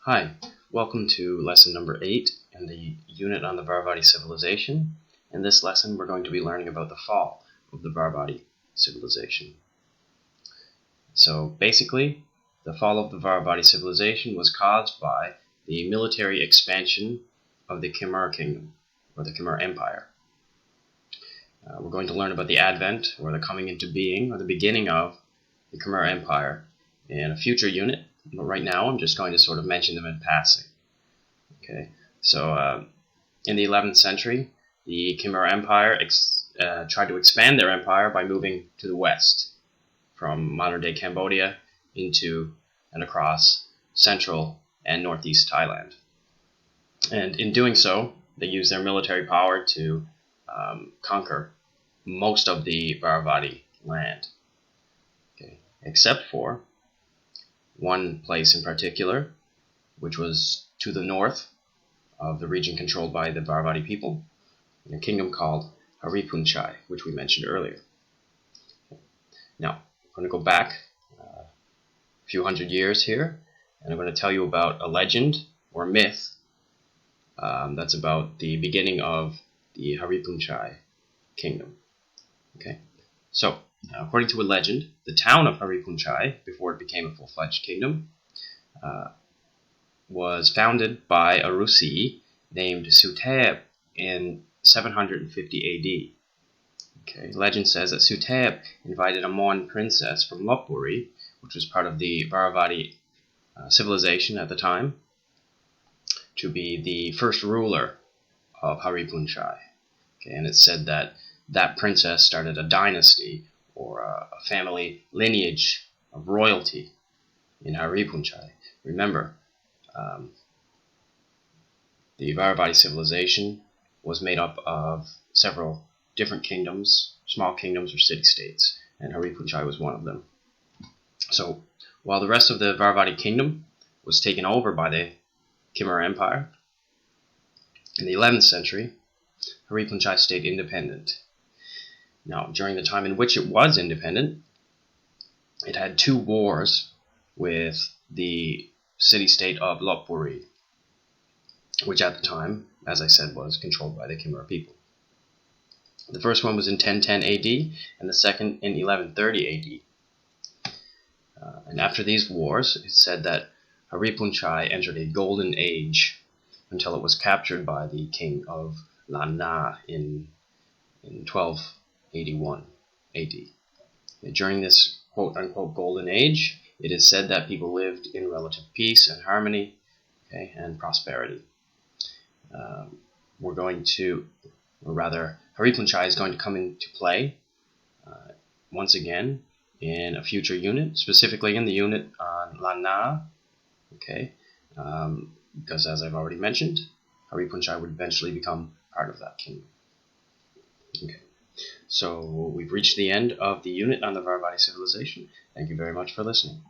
Hi, welcome to lesson number 8 in the unit on the Dvaravati civilization. In this lesson, we're going to be learning about the fall of the Dvaravati civilization. So basically, the fall of the Dvaravati civilization was caused by the military expansion of the Khmer kingdom, or the Khmer Empire. We're going to learn about the advent, or the coming into being, or the beginning of the Khmer Empire in a future unit. But right now, I'm just going to sort of mention them in passing. Okay, so in the 11th century, the Khmer Empire tried to expand their empire by moving to the west, from modern-day Cambodia into and across central and northeast Thailand. And in doing so, they used their military power to conquer most of the Dvaravati land, okay, except for one place in particular, which was to the north of the region controlled by the Dvaravati people, in a kingdom called Haripunchai, which we mentioned earlier. Now, I'm going to go back a few hundred years here, and I'm going to tell you about a legend or myth that's about the beginning of the Haripunchai kingdom. Okay, so according to a legend, the town of Haripunchai, before it became a full-fledged kingdom, was founded by a Rusi named Suteb in 750 AD. Okay, legend says that Suteb invited a Mon princess from Lopburi, which was part of the Dvaravati civilization at the time, to be the first ruler of Haripunchai. Okay, and it's said that that princess started a dynasty or a family lineage of royalty in Haripunchai. Remember, the Dvaravati civilization was made up of several different kingdoms, small kingdoms or city-states, and Haripunchai was one of them. So, while the rest of the Dvaravati kingdom was taken over by the Khmer Empire, in the 11th century, Haripunchai stayed independent. Now, during the time in which it was independent, it had 2 wars with the city-state of Lopburi, which at the time, as I said, was controlled by the Khmer people. The first one was in 1010 AD, and the second in 1130 AD. And after these wars, it's said that Haripunchai entered a golden age until it was captured by the king of Lan Na in 1281 AD. During this quote-unquote golden age, it is said that people lived in relative peace and harmony, okay, and prosperity. Haripunchai is going to come into play once again in a future unit, specifically in the unit on Lan Na, okay, because as I've already mentioned, Haripunchai would eventually become part of that kingdom. Okay, so we've reached the end of the unit on the Dvaravati civilization. Thank you very much for listening.